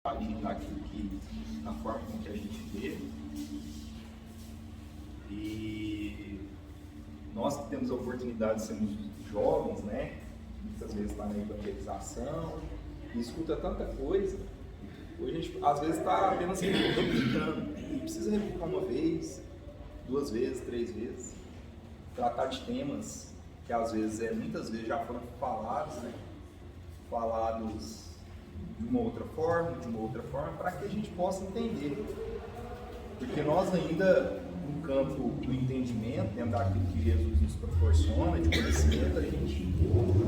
agindo daquilo que, da forma com que a gente vê. E nós que temos a oportunidade de sermos jovens, né? Muitas vezes lá na evangelização, e escuta tanta coisa. Hoje a gente às vezes está apenas replicando, e precisa replicar uma vez, 2 vezes, 3 vezes, tratar de temas que às vezes, muitas vezes já foram falados, né? Falados de uma outra forma, para que a gente possa entender. Porque nós ainda, no campo do entendimento, dentro daquilo que Jesus nos proporciona, de conhecimento, a gente,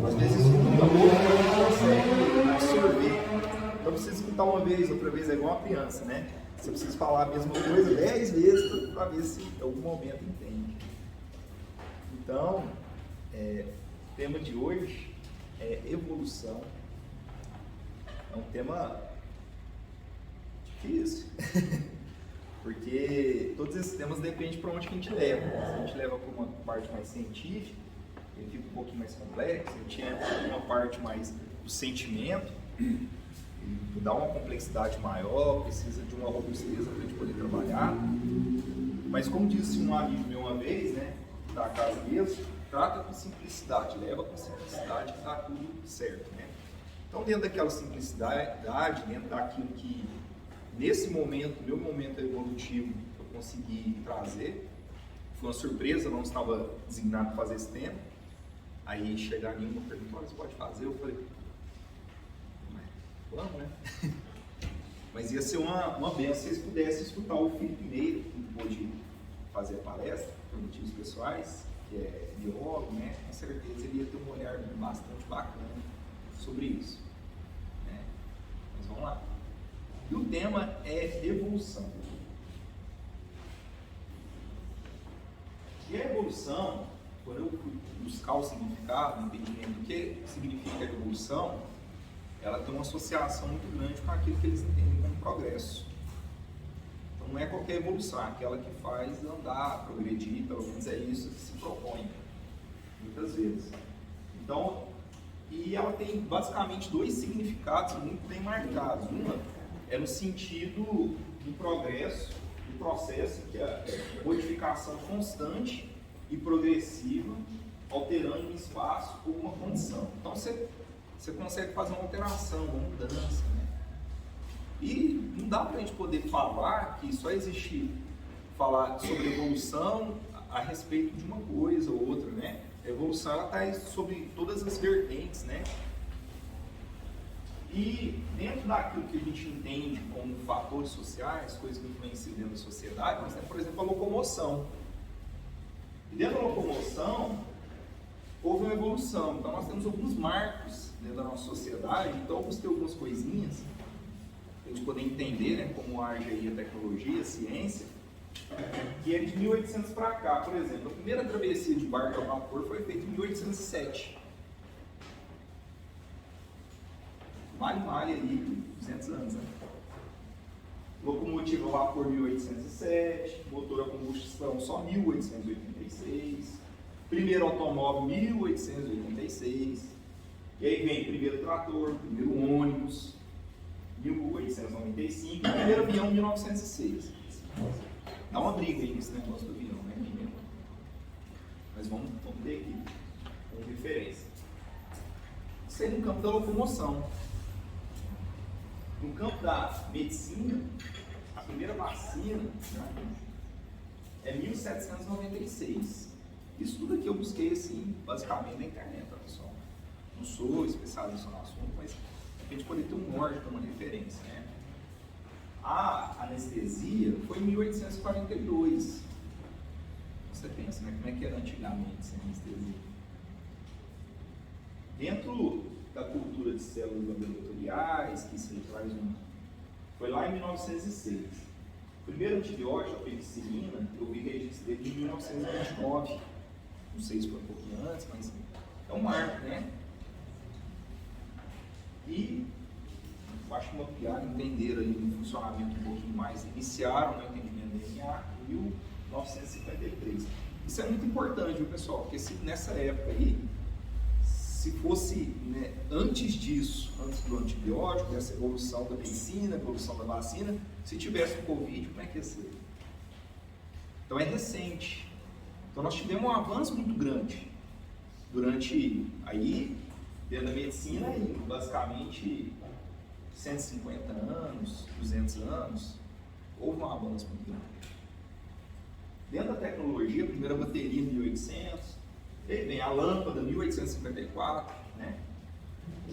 às vezes, escuta muito e a gente consegue absorver. Então, precisa escutar uma vez, outra vez, é igual uma criança, né? Você precisa falar a mesma coisa 10 vezes para ver se em algum momento entende. Então, o tema de hoje é evolução. É um tema difícil, porque todos esses temas dependem para onde que a gente leva. Se a gente leva para uma parte mais científica, ele fica um pouquinho mais complexo. Se a gente entra para uma parte mais do sentimento, ele dá uma complexidade maior, precisa de uma robustez para a gente poder trabalhar. Mas como disse um amigo meu uma vez, né, da casa mesmo, trata com simplicidade, leva com simplicidade que está tudo certo, né? Então, dentro daquela simplicidade, dentro daquilo que, nesse momento, meu momento evolutivo, eu consegui trazer, foi uma surpresa, eu não estava designado para fazer esse tema. Aí, chegar em uma perguntou, você pode fazer? Eu falei, vamos, né? Mas ia ser uma benção se vocês pudessem escutar o Felipe Meira, que pôde fazer a palestra, por motivos pessoais, que é biólogo, né? Com certeza ele ia ter um olhar bastante bacana sobre isso, né? Mas vamos lá. E o tema é evolução. E a evolução, quando eu fui buscar o significado, o entendimento do que significa a evolução, ela tem uma associação muito grande com aquilo que eles entendem como progresso. Então não é qualquer evolução, é aquela que faz andar, progredir, pelo menos é isso que se propõe, muitas vezes. Então, e ela tem basicamente 2 significados muito bem marcados. Uma é no sentido do progresso, do processo, que é a modificação constante e progressiva, alterando um espaço ou uma condição. Então você consegue fazer uma alteração, uma mudança, né? E não dá para a gente poder falar que só existe falar sobre evolução a respeito de uma coisa ou outra, né? A evolução está sobre todas as vertentes, né? E dentro daquilo que a gente entende como fatores sociais, coisas que influenciam dentro da sociedade, nós temos, por exemplo, a locomoção. E dentro da locomoção, houve uma evolução. Então nós temos alguns marcos dentro da nossa sociedade. Então eu busquei algumas coisinhas para a gente poder entender, né, como age aí a tecnologia, a ciência, que é de 1800 para cá. Por exemplo, a primeira travessia de barco a vapor foi feita em 1807. Vale ali 200 anos, né? Locomotiva a vapor 1807, motor a combustão só 1886, primeiro automóvel 1886, e aí vem primeiro trator, primeiro ônibus 1895, e primeiro avião 1906. Dá uma briga aí nesse negócio do avião, né? Mas vamos ver aqui, com referência. Isso aí no campo da locomoção. No campo da medicina, a primeira vacina, né, é 1796. Isso tudo aqui eu busquei assim, basicamente na internet, tá, pessoal? Não sou especialista no assunto, mas a gente poder ter um norte como uma referência, né? A anestesia foi em 1842. Você pensa, né? Como é que era antigamente sem anestesia? Dentro da cultura de células laboratoriais, que isso traz foi lá em 1906. O primeiro antibiótico, a penicilina, eu vi registro dele em 1929. Não sei se foi um pouquinho antes, mas é um marco, né? E eu acho que uma piada entender ali no funcionamento um pouquinho mais, iniciaram o entendimento do DNA em 1953. Isso é muito importante, viu, pessoal? Porque nessa época aí, se fosse, né, antes disso, antes do antibiótico, dessa evolução da medicina, evolução da vacina, se tivesse o Covid, como é que ia ser? Então é recente. Então nós tivemos um avanço muito grande durante, aí, dentro da medicina, aí, basicamente 150 anos, 200 anos, houve um avanço muito grande. Dentro da tecnologia, a primeira bateria em 1800, aí vem a lâmpada em 1854, né?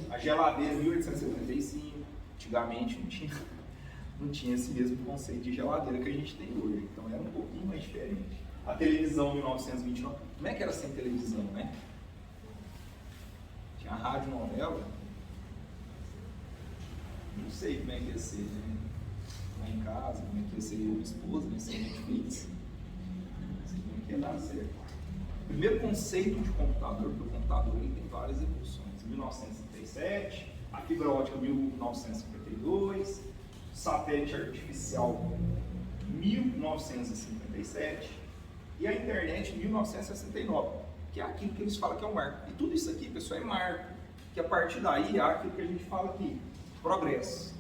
A geladeira em 1875, antigamente não tinha esse mesmo conceito de geladeira que a gente tem hoje, então era um pouquinho mais diferente. A televisão em 1929, como é que era sem televisão, né? Tinha a rádio novela, não sei como é que ia ser, né? Lá em casa, como é que ia ser eu e a esposa, né? Sem Netflix, não sei como é que ia dar certo. O primeiro conceito de computador, porque o computador ele tem várias evoluções. Em 1937, a fibra ótica em 1952, o satélite artificial em 1957 e a internet em 1969, que é aquilo que eles falam que é um marco. E tudo isso aqui, pessoal, é marco, que a partir daí é aquilo que a gente fala aqui, progresso.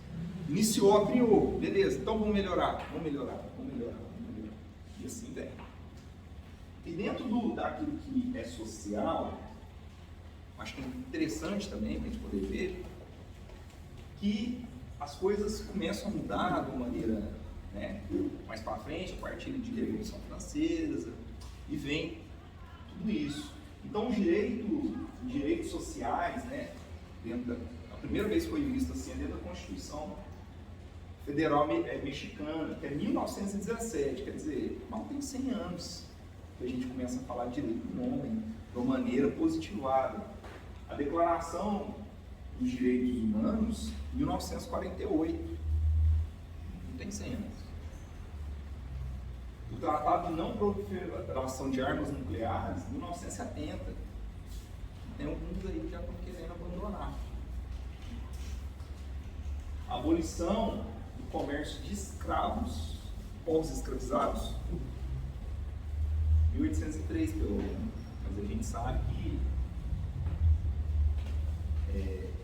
Iniciou, criou, beleza, então vamos melhorar. E assim vem. E dentro daquilo que é social, acho que é interessante também para a gente poder ver que as coisas começam a mudar de uma maneira, né, mais para frente, a partir de Revolução Francesa, e vem tudo isso. Então, os direitos sociais, né, a primeira vez que foi visto assim, é dentro da Constituição Federal Mexicana, que é 1917, quer dizer, mal tem 100 anos que a gente começa a falar de direito do homem de uma maneira positivada. A Declaração dos Direitos Humanos, 1948, não tem 100 anos. O Tratado de Não Proliferação de Armas Nucleares, 1970. Tem alguns aí que já estão querendo abandonar. A abolição do comércio de escravos, povos escravizados, 1803 pelo menos. Mas a gente sabe que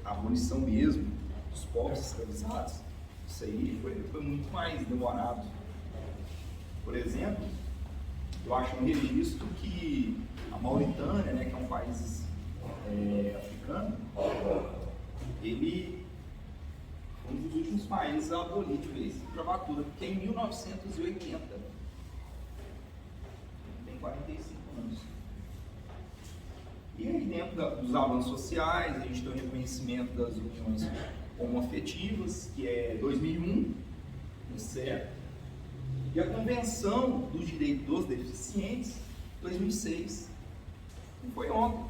a abolição mesmo dos povos escravizados, isso aí foi muito mais demorado. Por exemplo, eu acho um registro que a Mauritânia, né, que é um país africano, ele foi um dos últimos países a abolir de vez a escravatura, porque é em 1980, tem 45 anos. E aí, dentro dos avanços sociais, a gente tem o reconhecimento das uniões homoafetivas, que é 2001, certo? E a Convenção dos Direitos dos Deficientes, 2006, que foi ontem.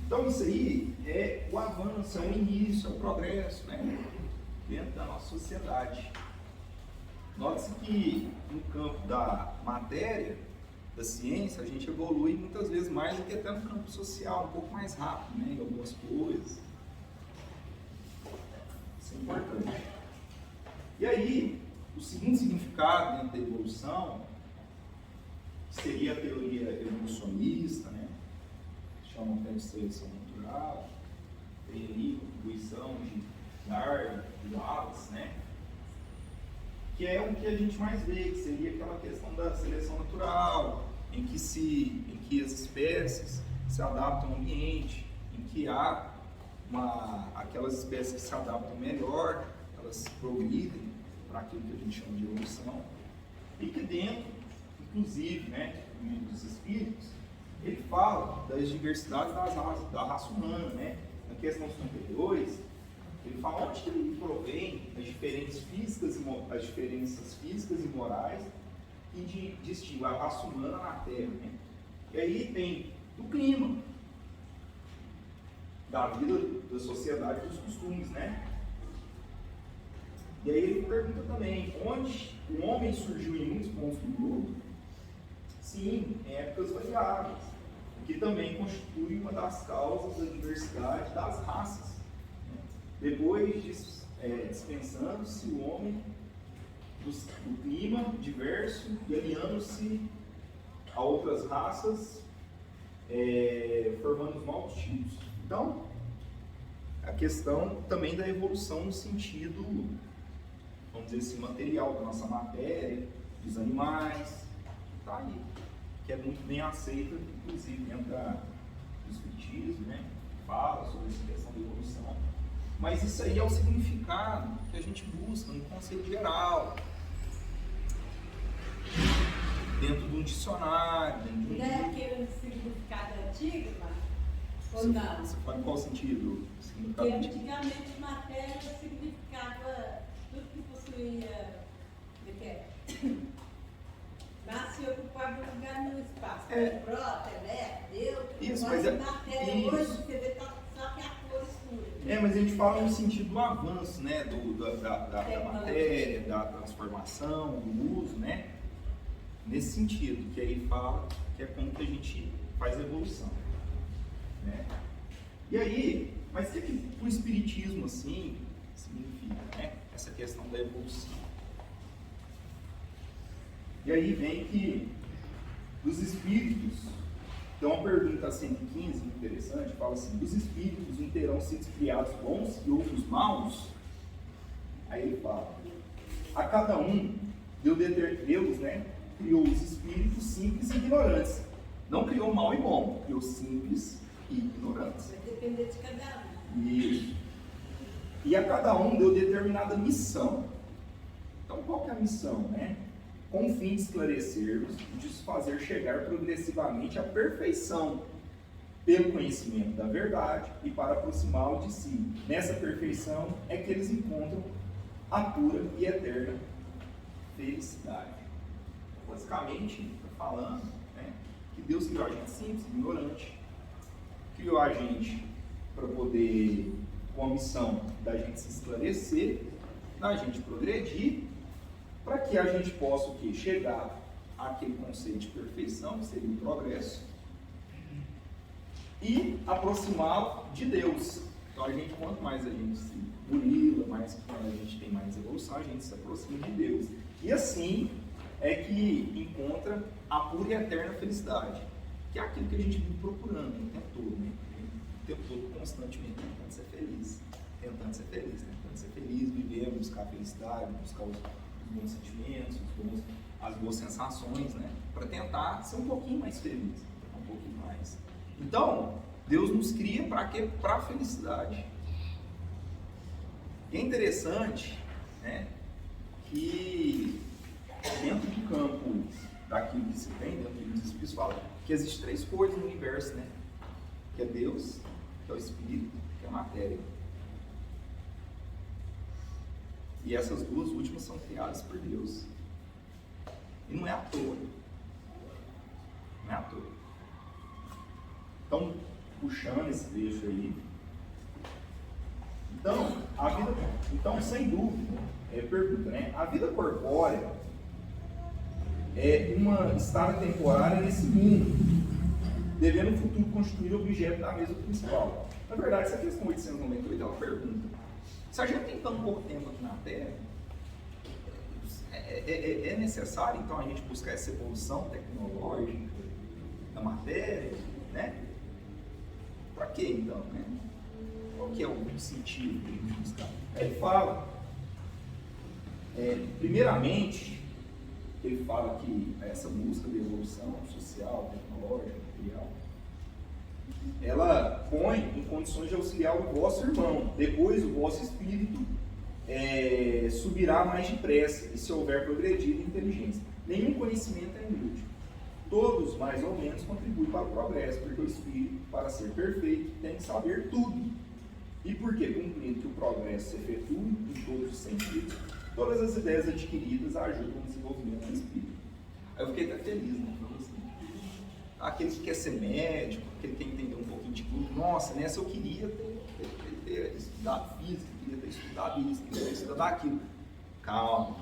Então, isso aí é o avanço, é o início, é o progresso, né, dentro da nossa sociedade. Note-se que no campo da matéria, da ciência, a gente evolui muitas vezes mais do que até no campo social, um pouco mais rápido, né, em algumas coisas. Isso é importante. E aí, o segundo significado dentro da evolução seria a teoria evolucionista, né? Chamam até de seleção natural, tem ali a contribuição de Darwin, de Wallace, né? Que é o que a gente mais vê, que seria aquela questão da seleção natural, em que as espécies se adaptam ao ambiente, em que há aquelas espécies que se adaptam melhor, elas progridem para aquilo que a gente chama de evolução, e que dentro, inclusive, né, do livro dos Espíritos, ele fala das diversidades da raça humana, né? Na questão 52, ele fala onde que ele provém as diferenças físicas e morais que distinguem a raça humana na Terra, né? E aí tem o clima, da vida, da sociedade, dos costumes, né? E aí ele pergunta também, onde o homem surgiu em muitos pontos do globo? Sim, em épocas variáveis, o que também constitui uma das causas da diversidade das raças. Depois dispensando-se o homem do clima diverso e aliando-se a outras raças formando os novos tipos. Então, a questão também da evolução no sentido, vamos dizer assim, material da nossa matéria, dos animais, tá aí, que é muito bem aceita, inclusive dentro do espiritismo, né? Fala sobre essa questão da evolução. Mas isso aí é o significado que a gente busca no conceito geral, dentro de um dicionário, dentro de um... Não é aquele significado antigo, mas... Ou não? Você fala em qual sentido? Porque antigamente matéria significava tudo que possuía, nasce e ocupava um lugar no espaço. Próter, Deus, isso, mas mas matéria isso. hoje você vê só que a cor escura. Mas a gente fala no sentido do avanço, né? Da matéria, da transformação, do uso, né? Nesse sentido, que aí fala que é como que a gente faz a evolução, né? E aí, mas o que o espiritismo assim significa, né? Essa questão da evolução. E aí vem que dos espíritos, então uma pergunta 115, interessante, fala assim: dos espíritos não terão sido criados bons e outros maus? Aí ele fala: a cada um Deus, né, criou os espíritos simples e ignorantes. Não criou mal e bom, criou simples e ignorantes. Vai depender de cada um. Isso. E a cada um deu determinada missão. Então qual que é a missão, né? Com o fim de esclarecer-os e de os fazer chegar progressivamente à perfeição, pelo conhecimento da verdade e para aproximá-lo de si. Nessa perfeição é que eles encontram a pura e eterna felicidade. Basicamente, está falando, né, que Deus criou a gente simples, ignorante, criou a gente para poder, com a missão da gente se esclarecer, da gente progredir, para que a gente possa o quê? Chegar àquele conceito de perfeição, que seria o progresso, e aproximá-lo de Deus. Então, a gente, quanto mais a gente se burila, mais quando a gente tem mais evolução, a gente se aproxima de Deus. E assim é que encontra a pura e eterna felicidade, que é aquilo que a gente vive procurando o tempo todo, né? O tempo todo, constantemente, tentando ser feliz, viver, buscar a felicidade, buscar os bons sentimentos, as boas sensações, né? Para tentar ser um pouquinho mais feliz, um pouquinho mais. Então, Deus nos cria para quê? Para a felicidade. E é interessante, né, que dentro do campo daquilo que se tem, dentro dos Espíritos, fala que existem três coisas no universo, né? Que é Deus, que é o Espírito, que é a matéria. E essas duas últimas são criadas por Deus. E não é à toa. Não é à toa. Então, puxando esse trecho aí. Então, sem dúvida, pergunta, né? A vida corpórea é uma estada temporária nesse mundo, devendo no futuro constituir objeto da mesa principal. Na verdade, essa questão 898 é uma pergunta. Se a gente tem tão pouco tempo aqui na Terra, é necessário então a gente buscar essa evolução tecnológica da matéria, né? Para quê então, né? Qual que é o sentido de a gente buscar? Ele fala, primeiramente, ele fala que essa busca de evolução social, tecnológica, material, ela põe em condições de auxiliar o vosso irmão. Depois o vosso espírito subirá mais depressa, e se houver progredido em inteligência. Nenhum conhecimento é inútil. Todos, mais ou menos, contribuem para o progresso, porque o espírito, para ser perfeito, tem que saber tudo. E porque, cumprindo que o progresso se efetue em todos os sentidos, todas as ideias adquiridas ajudam no desenvolvimento do espírito. Aí eu fiquei até feliz, né? Aquele que quer ser médico, aquele que quer entender um pouquinho de tudo. Nossa, nessa eu queria ter estudado física, queria ter estudado isso, queria ter estudado aquilo. Calma.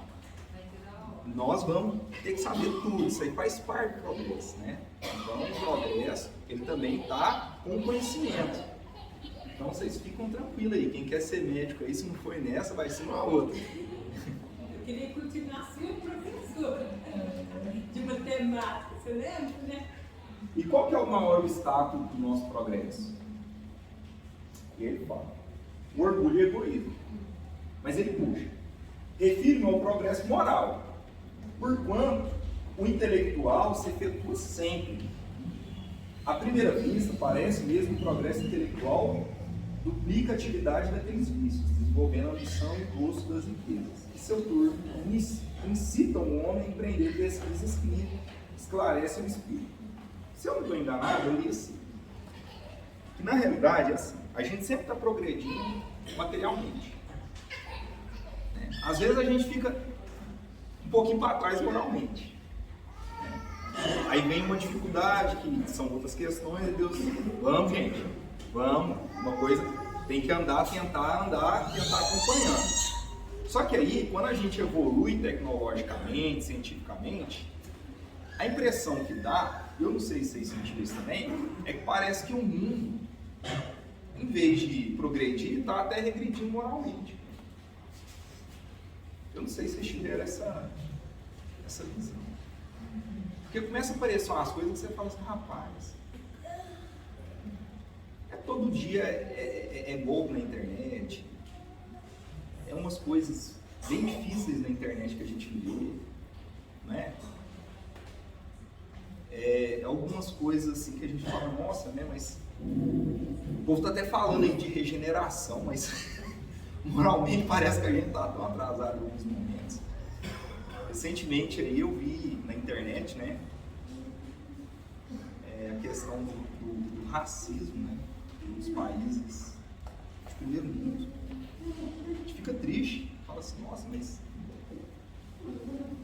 Nós vamos ter que saber tudo. Isso aí faz parte do progresso, né? Então, o progresso, ele também está com conhecimento. Então, vocês ficam tranquilos aí. Quem quer ser médico aí, se não foi nessa, vai ser uma outra. Eu queria continuar sendo professora de matemática, você lembra, né? E qual que é o maior obstáculo do nosso progresso? E ele fala, o orgulho e o egoísmo. Mas ele puxa. Refiro-me ao progresso moral, porquanto o intelectual se efetua sempre. À primeira vista, parece mesmo que o progresso intelectual duplica a atividade daqueles vícios, desenvolvendo a ambição e o gosto das riquezas, que seu turno incitam o homem a empreender pesquisas que esclarecem o espírito. Se eu não estou enganado, eu li assim, que na realidade é assim, a gente sempre está progredindo materialmente. Às vezes a gente fica um pouquinho para trás moralmente. Aí vem uma dificuldade, que são outras questões, e Deus, vamos gente, vamos, uma coisa, tem que andar, tentar acompanhando. Só que aí, quando a gente evolui tecnologicamente, cientificamente, a impressão que dá, eu não sei se vocês sentiram isso também, é que parece que o mundo, em vez de progredir, está até regredindo moralmente. Eu não sei se vocês tiveram essa visão. Porque começa a aparecer umas coisas que você fala assim, rapaz, todo dia é golpe na internet, é umas coisas bem difíceis na internet que a gente vê, né? Algumas coisas assim que a gente fala, nossa, né, mas o povo está até falando aí de regeneração, mas moralmente parece que a gente está tão atrasado em alguns momentos. Recentemente aí eu vi na internet, né, a questão do racismo, né, nos países de primeiro mundo. A gente fica triste, fala assim, nossa, mas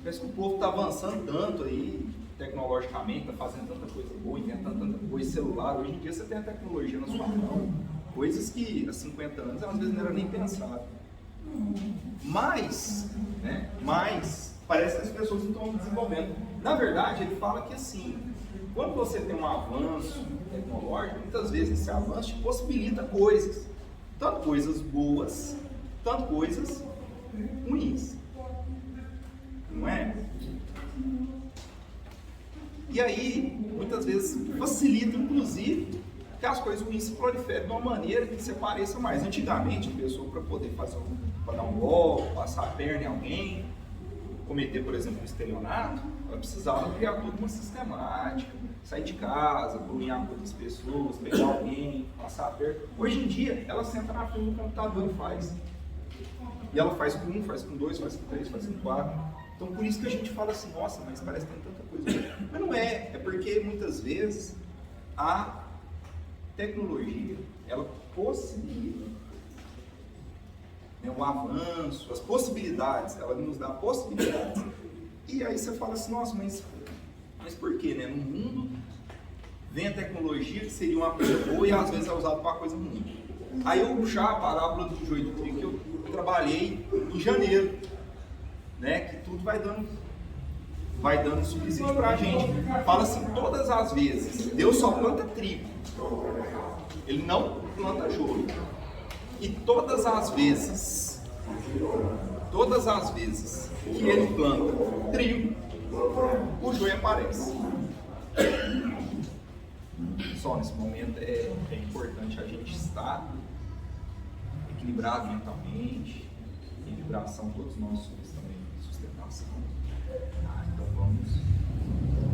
parece que o povo está avançando tanto aí, tecnologicamente, está fazendo tanta coisa boa, inventando tanta coisa, celular. Hoje em dia você tem a tecnologia na sua mão, coisas que há 50 anos às vezes não era nem pensado. Mas parece que as pessoas não estão desenvolvendo. Na verdade, ele fala que assim, quando você tem um avanço tecnológico, muitas vezes esse avanço te possibilita coisas, tanto coisas boas, tanto coisas ruins. Não é? E aí, muitas vezes, facilita, inclusive, que as coisas ruins se proliferem de uma maneira que se pareça mais. Antigamente, a pessoa, para poder para dar um golpe, passar a perna em alguém, cometer, por exemplo, um estelionato, ela precisava criar toda uma sistemática, sair de casa, comunhar com outras pessoas, pegar alguém, passar a perna. Hoje em dia, ela senta na frente do computador e faz. E ela faz com 1, faz com 2, faz com 3, faz com 4. Então, por isso que a gente fala assim, nossa, mas parece que tem tanta coisa. Mas não é porque muitas vezes a tecnologia, ela possibilita, né, o avanço, as possibilidades, ela nos dá possibilidades. E aí você fala assim, nossa, mas por quê, né? No mundo vem a tecnologia que seria uma coisa boa e às vezes é usada para uma coisa ruim. Aí eu puxar a parábola do joio e do trigo que eu trabalhei em janeiro, né, que tudo vai dando subsídio para a gente. Fala assim, todas as vezes, Deus só planta trigo, Ele não planta joio. E todas as vezes que Ele planta trigo, o joio aparece. Só nesse momento é importante a gente estar equilibrado mentalmente, em vibração, todos nós somos também sustentação. Então vamos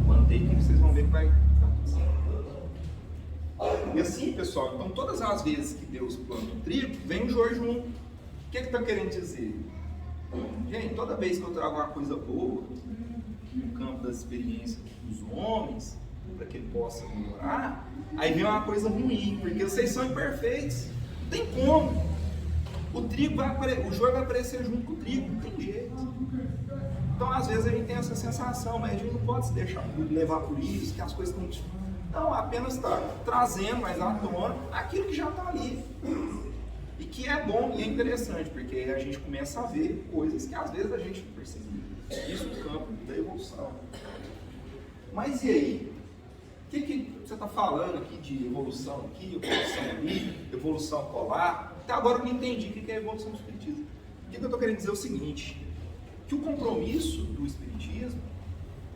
manter que vocês vão ver que vai dar tudo certo. E assim, pessoal, então todas as vezes que Deus planta o trigo, vem o joio junto. O que está querendo dizer? Gente, toda vez que eu trago uma coisa boa no campo das experiências dos homens, para que ele possa melhorar, aí vem uma coisa ruim, porque vocês são imperfeitos, não tem como. O joio vai aparecer junto com o trigo, não tem jeito. Então, às vezes, a gente tem essa sensação, mas a gente não pode se deixar levar por isso, que as coisas estão... Não, apenas está trazendo mais à tona aquilo que já está ali. E que é bom e é interessante, porque a gente começa a ver coisas que às vezes a gente não percebia. Isso no campo da evolução. Mas e aí? O que você está falando aqui de evolução aqui, evolução ali, evolução colar? Até agora eu não entendi o que é a evolução do Espiritismo. O que eu estou querendo dizer é o seguinte, que o compromisso do Espiritismo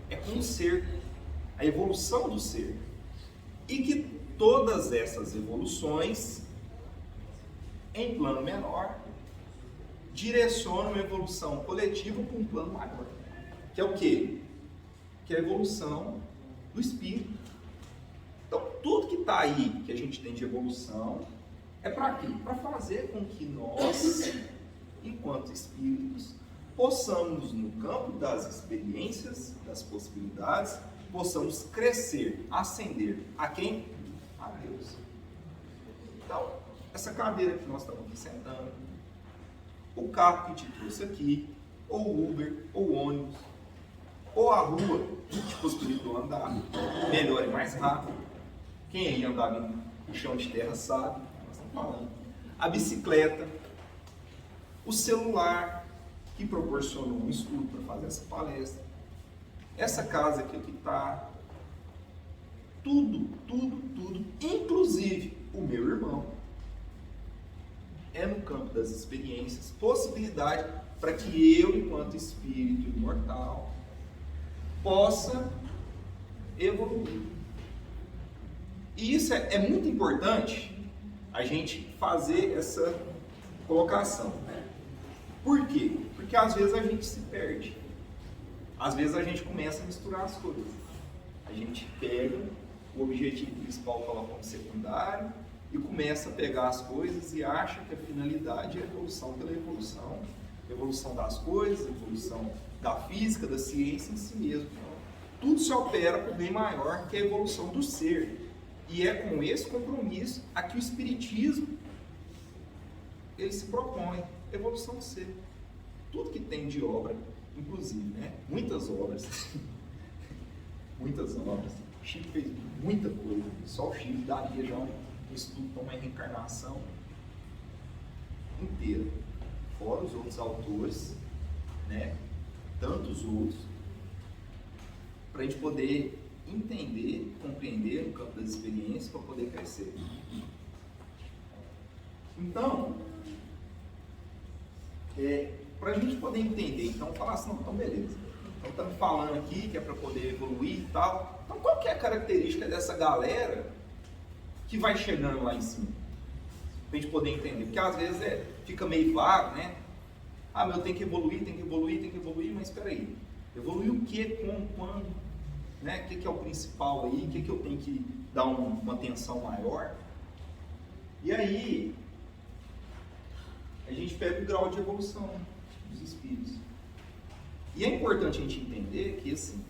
é com o ser, a evolução do ser. E que todas essas evoluções, em plano menor, direcionam uma evolução coletiva para um plano maior. Que é o quê? Que é a evolução do espírito. Então, tudo que está aí, que a gente tem de evolução, é para quê? Para fazer com que nós, enquanto espíritos, possamos, no campo das experiências, das possibilidades, possamos crescer, ascender. A quem? A Deus. Então, essa cadeira que nós estamos aqui sentando, o carro que te trouxe aqui, ou o Uber, ou o ônibus, ou a rua que te possibilitou andar melhor e mais rápido. Quem aí andava no chão de terra sabe, nós estamos falando. A bicicleta, o celular que proporcionou um estudo para fazer essa palestra, essa casa aqui que está, tudo, inclusive o meu irmão, é no campo das experiências, possibilidade para que eu, enquanto espírito imortal, possa evoluir. E isso é muito importante a gente fazer essa colocação. Por quê? Porque às vezes a gente se perde. Às vezes a gente começa a misturar as coisas. A gente pega o objetivo principal, coloca como secundário, e começa a pegar as coisas e acha que a finalidade é a evolução pela evolução. Evolução das coisas, evolução da física, da ciência em si mesmo. Tudo se opera para o bem maior, que é a evolução do ser. E é com esse compromisso a que o Espiritismo ele se propõe, evolução do ser. Tudo que tem de obra, inclusive, né? Muitas obras, o Chico fez muita coisa, só o Chico daria já um estudo para uma reencarnação inteira, fora os outros autores, né? Tantos outros, para a gente poder entender, compreender o campo das experiências para poder crescer. Então, para a gente poder entender, então falar assim, não, então beleza. Então estamos falando aqui que é para poder evoluir e tal. Então qual que é a característica dessa galera que vai chegando lá em cima? Para a gente poder entender. Porque às vezes fica meio vago, né? Ah, mas eu tenho que evoluir, mas espera aí. Evoluir o quê? Como? Quando? Né? O que é o principal aí? O que eu tenho que dar uma atenção maior? E aí, a gente pega o grau de evolução dos espíritos. E é importante a gente entender que, assim,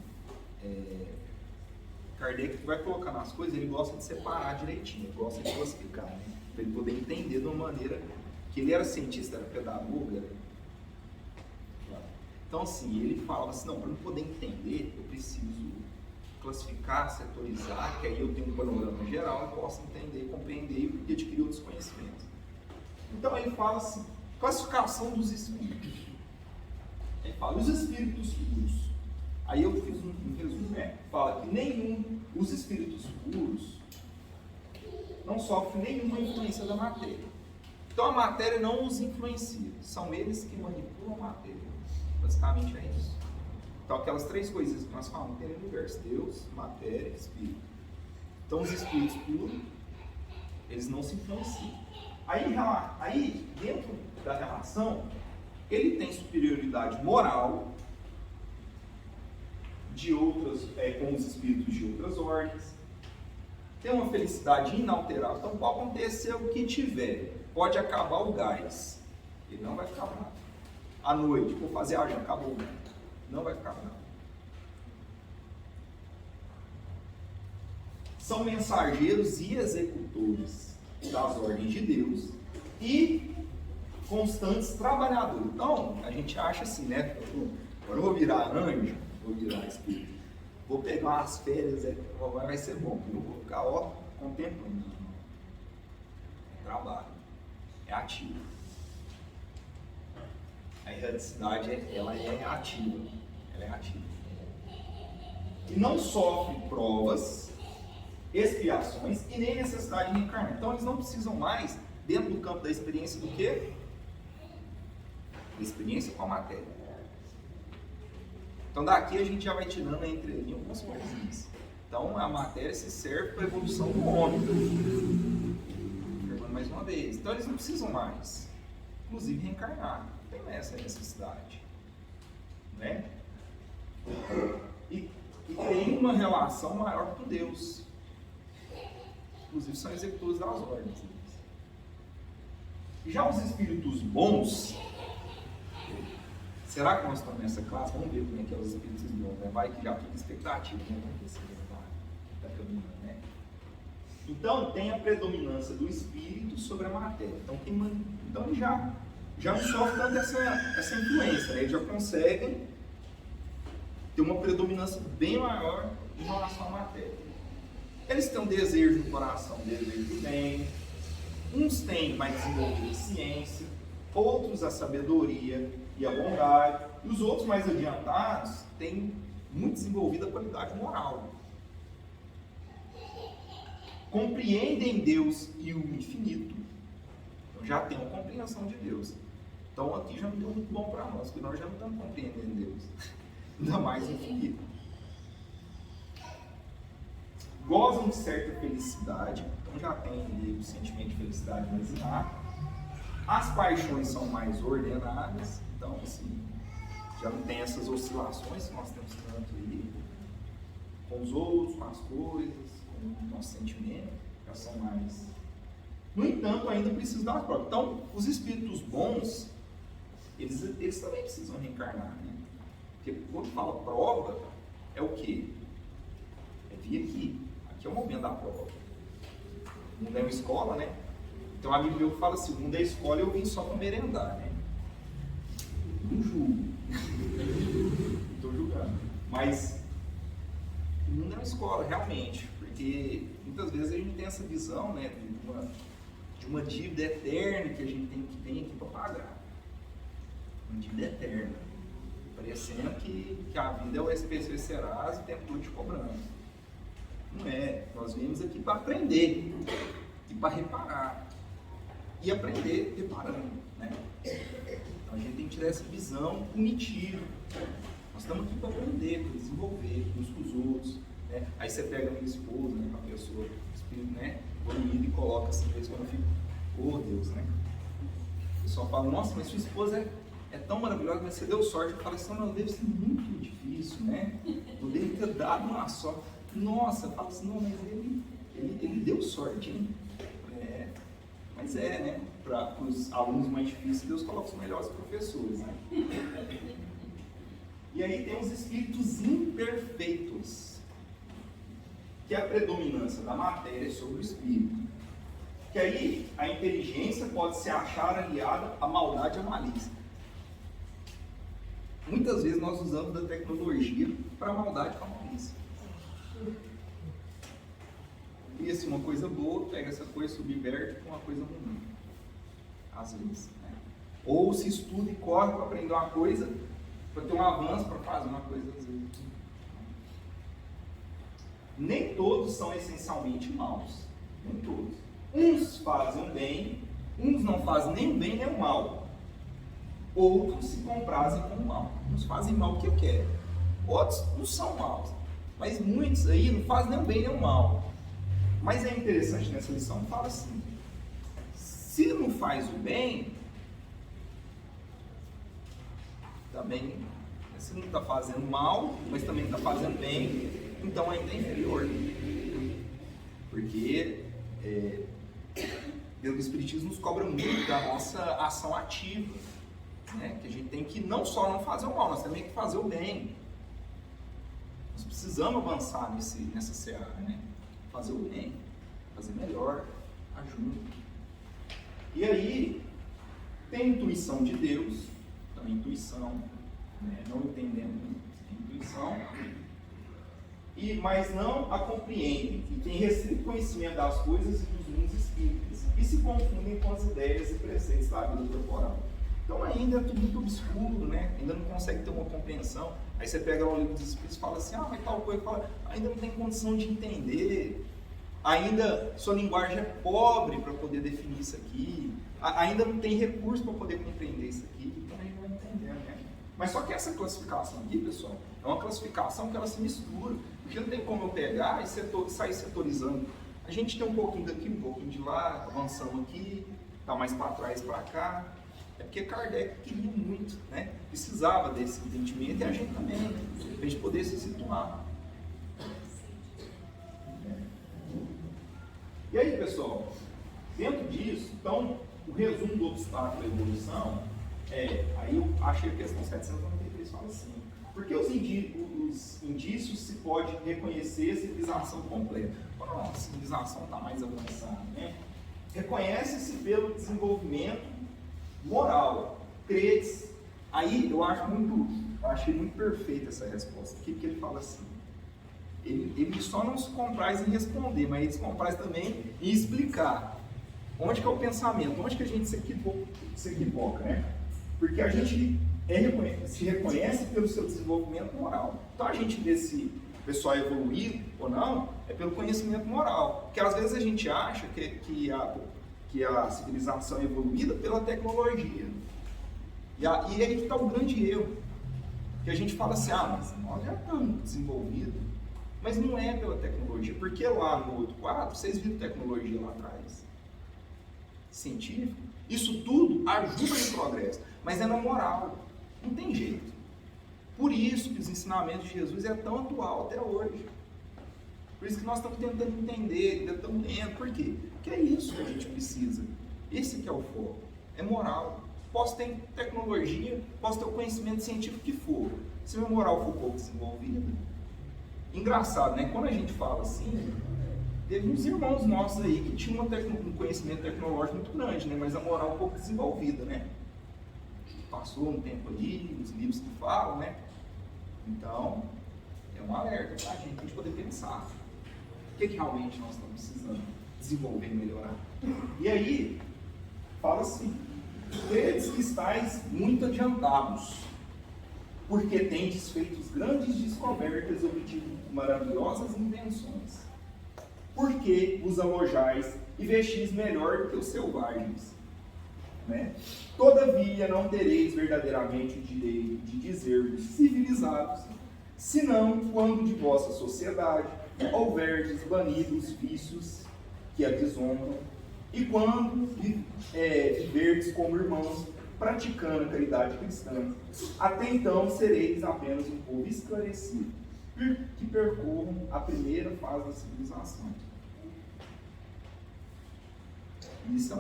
Kardec vai colocar nas coisas, ele gosta de separar direitinho, ele gosta de classificar, né? Para ele poder entender de uma maneira que ele era cientista, era pedagogo, Então, assim, ele fala assim, não, para eu poder entender, eu preciso classificar, setorizar, que aí eu tenho um panorama geral, eu posso entender, compreender e adquirir outros conhecimentos. Então, ele fala assim, classificação dos espíritos. Ele fala, os espíritos puros. Aí eu fiz um resumo, né? Fala que os espíritos puros não sofrem nenhuma influência da matéria. Então, a matéria não os influencia, são eles que manipulam a matéria. Basicamente é isso. Então, aquelas três coisas que nós falamos tem no universo: Deus, matéria e espírito. Então, os espíritos puros, eles não se influenciam. Aí, dentro da relação, ele tem superioridade moral de outras, com os espíritos de outras ordens. Tem uma felicidade inalterável. Então, pode acontecer o que tiver. Pode acabar o gás. Ele não vai ficar bravo. À noite, vou fazer já acabou o gás. Não vai ficar bravo. São mensageiros e executores das ordens de Deus e constantes trabalhadores. Então, a gente acha assim, né? Agora eu vou virar anjo, vou virar espírito, vou pegar umas férias, vai ser bom, eu vou ficar, contemplando. É trabalho, é ativo. A erradicidade, ela é ativa. E não sofre provas, expiações e nem necessidade de reencarnar. Então eles não precisam mais, dentro do campo da experiência, do quê? Da experiência com a matéria. Então daqui a gente já vai tirando entre ali algumas coisinhas. Então a matéria se serve para a evolução do homem. Mais uma vez. Então eles não precisam mais, inclusive, reencarnar. Não tem essa necessidade. Né? E tem uma relação maior com Deus. Inclusive são executores das ordens. Já os espíritos bons, será que nós estamos nessa classe? Vamos ver como é que é os espíritos bons, né? Vai que já fica expectativa, né? Vamos ver se ele está caminhando, né? Então tem a predominância do espírito sobre a matéria. Então ele já não sofre tanto essa influência, né? Eles já conseguem ter uma predominância bem maior em relação à matéria. Eles têm um desejo no coração, um desejo do bem. Uns têm mais desenvolvida a ciência, outros a sabedoria e a bondade, e os outros mais adiantados têm muito desenvolvida a qualidade moral. Compreendem Deus e o infinito. Então já tem uma compreensão de Deus. Então aqui já não deu muito bom para nós, porque nós já não estamos compreendendo Deus. Ainda mais o infinito. Gozam de certa felicidade, então já tem o sentimento de felicidade mais inato. As paixões são mais ordenadas, então assim, já não tem essas oscilações que nós temos tanto aí, com os outros, com as coisas, com o nosso sentimento, já são mais. No entanto, ainda precisam dar prova. Então, os espíritos bons, eles também precisam reencarnar, né? Porque quando fala prova, é o quê? É vir aqui. Aqui é o momento da prova. O mundo é uma escola, né? Então a Bíblia fala assim, o mundo é escola e eu vim só para merendar, né? Não julgo. Não estou julgando. Mas o mundo é uma escola, realmente. Porque muitas vezes a gente tem essa visão, né, de uma dívida eterna que a gente tem aqui para pagar. Uma dívida eterna. Parecendo que a vida é o SPC Serasa e o tempo todo te cobrando. Não é. Nós viemos aqui para aprender e para reparar. E aprender reparando. Né? Então a gente tem que tirar essa visão punitiva. Nós estamos aqui para aprender, para desenvolver uns com os outros. Né? Aí você pega a minha esposa, né, a pessoa, espírito, né, bonito, e coloca assim, às vezes quando eu fico, oh Deus, né? O pessoal fala, nossa, mas sua esposa é tão maravilhosa, mas você deu sorte. Eu falo assim, não, deve ser muito difícil, né? Eu devo ter dado uma sorte. Nossa, eu falo assim, não, mas ele deu sorte, hein? É, mas né? Para os alunos mais difíceis, Deus coloca os melhores professores, né? E aí tem os espíritos imperfeitos, que é a predominância da matéria sobre o espírito. Que aí a inteligência pode se achar aliada à maldade e à malícia. Muitas vezes nós usamos da tecnologia para a maldade e para a malícia. Cria-se uma coisa boa, pega essa coisa, subverte com uma coisa ruim. Às vezes. Né? Ou se estuda e corre para aprender uma coisa, para ter um avanço, para fazer uma coisa às vezes. Nem todos são essencialmente maus. Nem todos. Uns fazem o bem, uns não fazem nem o bem nem o mal. Outros se comprazem com o mal. Uns fazem mal porque querem. Outros não são maus. Mas muitos aí não fazem nem o bem nem o mal. Mas é interessante nessa lição, fala assim, se não faz o bem, também, se não está fazendo mal, mas também está fazendo bem, então ainda é inferior. Porque Deus do Espiritismo nos cobra muito da nossa ação ativa. Né? Que a gente tem que não só não fazer o mal, nós também temos que fazer o bem. Nós precisamos avançar nessa seara, né? Fazer o bem, fazer melhor, ajuda. E aí, tem a intuição de Deus, então a intuição, né? Não entendemos a intuição, mas não a compreendem, e tem restrito conhecimento das coisas e dos mundos espíritas, e se confundem com as ideias e preceitos da vida corporal. Então ainda é tudo muito obscuro, né? Ainda não consegue ter uma compreensão. Aí você pega o livro dos Espíritos e fala assim, mas tal coisa, fala, ainda não tem condição de entender, ainda sua linguagem é pobre para poder definir isso aqui, ainda não tem recurso para poder compreender isso aqui, então a gente vai entender, né? Mas só que essa classificação aqui, pessoal, é uma classificação que ela se mistura. Porque não tem como eu pegar e sair setorizando. A gente tem um pouquinho daqui, um pouquinho de lá, avançando aqui, tá mais para trás, para cá. É porque Kardec queria muito, né? Precisava desse entendimento e a gente também, né? Para a gente poder se situar. E aí, pessoal, dentro disso, então, o resumo do obstáculo da evolução aí eu achei a questão 793 fala assim, porque os indícios se pode reconhecer a civilização completa. Quando a civilização está mais avançada, né? Reconhece-se pelo desenvolvimento moral, credes. Aí eu achei muito perfeita essa resposta aqui, porque ele fala assim, ele só não se compraz em responder, mas ele se compraz também em explicar onde que é o pensamento, onde que a gente se equivoca, né? Porque a gente se reconhece pelo seu desenvolvimento moral. Então a gente vê se o pessoal é evoluído ou não, é pelo conhecimento moral. Porque às vezes a gente acha que a civilização é evoluída pela tecnologia. E aí que está o grande erro. Que a gente fala assim, mas nós já estamos desenvolvidos. Mas não é pela tecnologia, porque lá no outro quadro, vocês viram tecnologia lá atrás. Científico. Isso tudo ajuda no progresso, mas é na moral. Não tem jeito. Por isso que os ensinamentos de Jesus é tão atual até hoje. Por isso que nós estamos tentando entender, ainda estamos lendo. Por quê? Porque é isso que a gente precisa. Esse que é o foco. É moral. Posso ter tecnologia, posso ter o conhecimento científico que for. Se minha moral for pouco desenvolvida, engraçado, né? Quando a gente fala assim, teve uns irmãos nossos aí que tinham um conhecimento tecnológico muito grande, né? Mas a moral um pouco desenvolvida, né? Passou um tempo ali, os livros que falam, né? Então, é um alerta para a gente poder pensar. O que realmente nós estamos precisando desenvolver e melhorar? E aí, fala assim, credes que estáis muito adiantados, porque tendes feito grandes descobertas e obtido maravilhosas invenções. Porque os alojais e vestis melhor do que os selvagens. Né? Todavia não tereis verdadeiramente o direito de dizer-vos civilizados, senão quando de vossa sociedade houverdes banido os vícios que a desonram, e quando viverdes como irmãos, praticando a caridade cristã. Até então sereis apenas um povo esclarecido, que percorram a primeira fase da civilização. Isso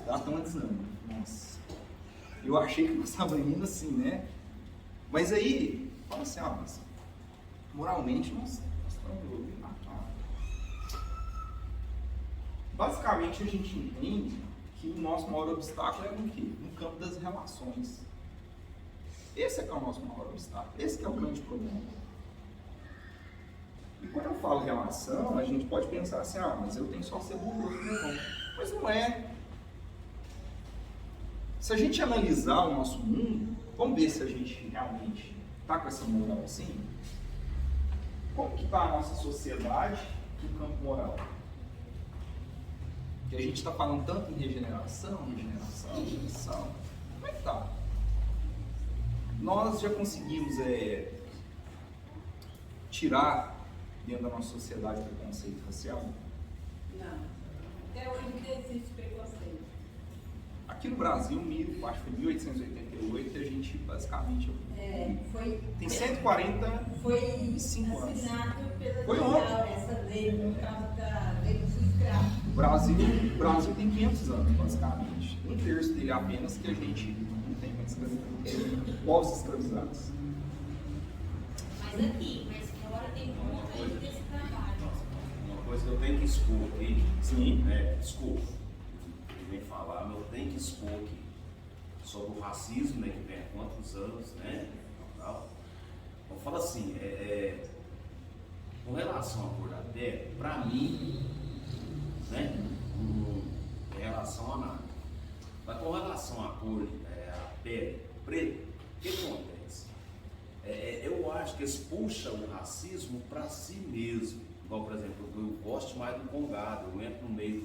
dá tão desânimo. Nossa, eu achei que nós estávamos indo assim, né? Mas aí, fala assim, mas moralmente nós estamos evoluindo. Basicamente a gente entende que o nosso maior obstáculo é no quê? No campo das relações. Esse é que é o nosso maior obstáculo, esse que é o grande problema. E quando eu falo relação, a gente pode pensar assim, mas eu tenho só ser bondoso com meu irmão. Mas não é. Se a gente analisar o nosso mundo, vamos ver se a gente realmente está com essa moral assim. Como que está a nossa sociedade no campo moral? Que a gente está falando tanto em regeneração. Como é que está? Nós já conseguimos tirar dentro da nossa sociedade o preconceito racial? Não. Até hoje não existe preconceito. Aqui no Brasil, acho que foi 1888, a gente basicamente tem 145 anos. Foi ontem. Essa lei, no caso da lei dos escravos. O Brasil tem 500 anos, basicamente. Um terço dele apenas que a gente não tem mais escravidão. Povos escravizados. Mas agora tem muito aí desse trabalho. Uma coisa que eu tenho que expor aqui. Sim. Desculpa. Eu venho falar, mas eu tenho que expor aqui sobre o racismo, né, que vem há quantos anos, né? Eu falo assim, com relação à cor da pele, para mim, né, em relação a nada. Mas com relação à cor, à pele preta, o que acontece? Eu acho que eles puxam o racismo para si mesmo. Igual, por exemplo, eu gosto mais do congado, eu entro no meio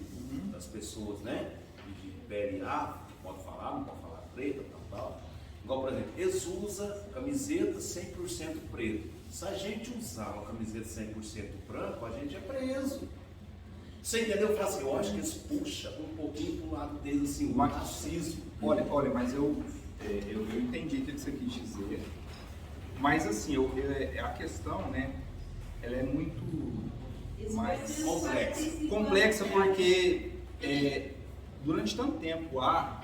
das pessoas, né, de pele afro, pode falar, não pode falar preta, tal. Igual, por exemplo, eles usam camiseta 100% preto. Se a gente usar uma camiseta 100% branco, a gente é preso. Você entendeu? Eu falo assim, eu acho que eles puxam um pouquinho pro lado deles, assim, o racismo. Olha, mas eu entendi o que você quis dizer. Mas assim, a questão, né, ela é muito mais complexa porque durante tanto tempo há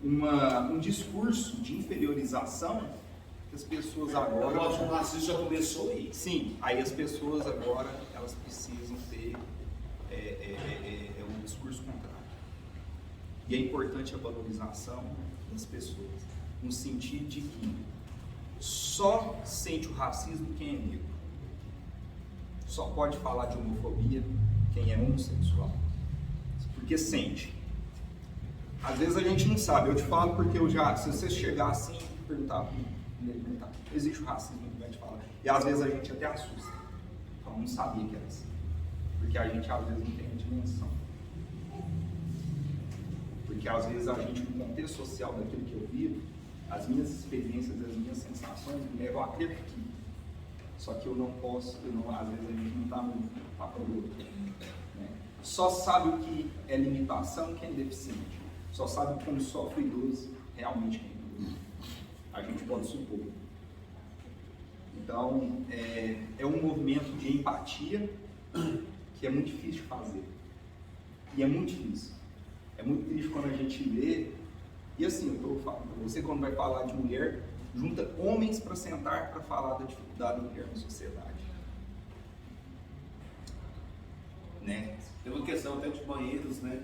um discurso de inferiorização que as pessoas agora... Eu acho que o racismo já começou aí. Sim, aí as pessoas agora, elas precisam ter um discurso contrário. E é importante a valorização das pessoas, no sentido de que só sente o racismo quem é negro. Só pode falar de homofobia quem é homossexual. Porque sente. Às vezes a gente não sabe. Eu te falo porque se você chegar assim e perguntar, existe o racismo, a gente fala. E às vezes a gente até assusta. Então não sabia que era assim. Porque a gente às vezes não tem a dimensão. Porque às vezes a gente, no contexto social daquilo que eu vivo, as minhas experiências, as minhas sensações me levam a crer que. Só que eu não posso, às vezes a gente não está no papel do outro. Né? Só sabe o que é limitação quem é deficiente. Só sabe como sofre o idoso realmente quem é idoso. A gente pode supor. Então, é um movimento de empatia que é muito difícil de fazer. E é muito difícil. É muito triste quando a gente vê. E assim, eu estou falando para você, quando vai falar de mulher, junta homens para sentar para falar da dificuldade da mulher na sociedade. Né? Tem uma questão até de banheiros, né?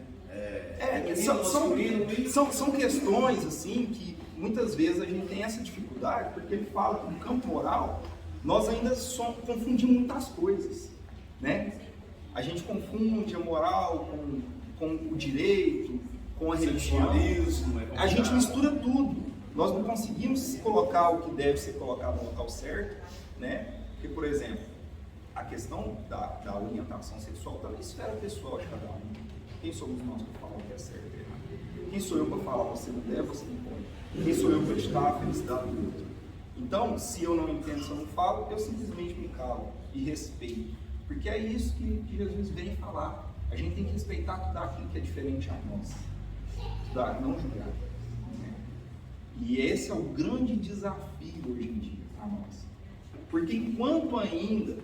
São questões assim que muitas vezes a gente tem essa dificuldade, porque ele fala que no campo moral nós ainda confundimos muitas coisas, né? A gente confunde a moral com o direito, com a religião, a gente mistura tudo, nós não conseguimos colocar o que deve ser colocado no local certo, né? Porque, por exemplo, a questão da orientação sexual está na esfera pessoal de cada um. Quem somos nós para falar o que é certo e errado? Quem sou eu para falar você não deve, você não pode? Quem sou eu para te dar a felicidade do outro? Então, se eu não entendo, se eu não falo, eu simplesmente me calo e respeito. Porque é isso que Jesus vem falar. A gente tem que respeitar tudo aquilo que é diferente a nós. Estudar, não julgar. Né? E esse é o grande desafio hoje em dia para nós. Porque enquanto ainda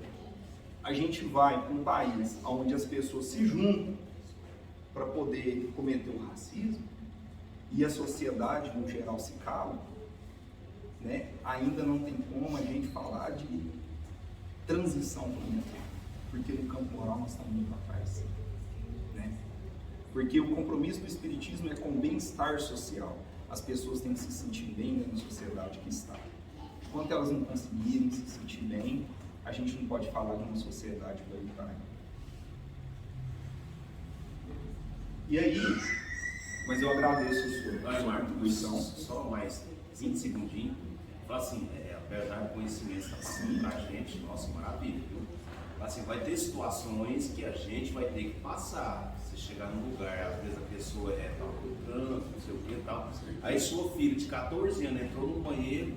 a gente vai para um país onde as pessoas se juntam para poder cometer o racismo e a sociedade no geral se cala, né? Ainda não tem como a gente falar de transição planetária, porque no campo moral nós estamos muito atrás, né? Porque o compromisso do espiritismo é com o bem-estar social. As pessoas têm que se sentir bem na sociedade que está. Enquanto elas não conseguirem se sentir bem, a gente não pode falar de uma sociedade igualitária. E aí, mas eu agradeço a sua contribuição. Só mais 20 segundinhos. Fala assim, apesar do conhecimento está passando para a gente, nossa, maravilha, viu? Fala assim, vai ter situações que a gente vai ter que passar. Você chegar num lugar, às vezes a pessoa tá no trânsito, não sei o que e tal. Aí sua filha de 14 anos entrou no banheiro,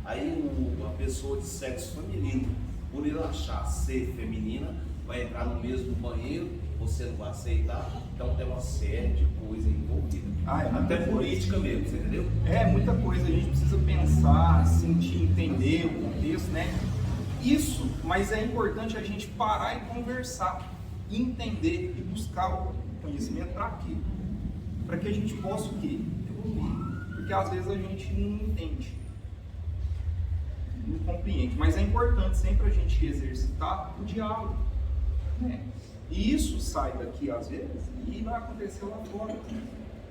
aí uma pessoa de sexo feminino, por ele achar ser feminina, vai entrar no mesmo banheiro, você não vai aceitar. Então tem uma série de coisas envolvidas. Até política mesmo, você entendeu? É, muita coisa, a gente precisa pensar, sentir, entender o contexto, né? Isso, mas é importante a gente parar e conversar, entender e buscar o conhecimento para quê? Para que a gente possa o quê? Evoluir. Porque às vezes a gente não entende, não compreende, mas é importante sempre a gente exercitar o diálogo, né? E isso sai daqui às vezes e vai acontecer lá fora,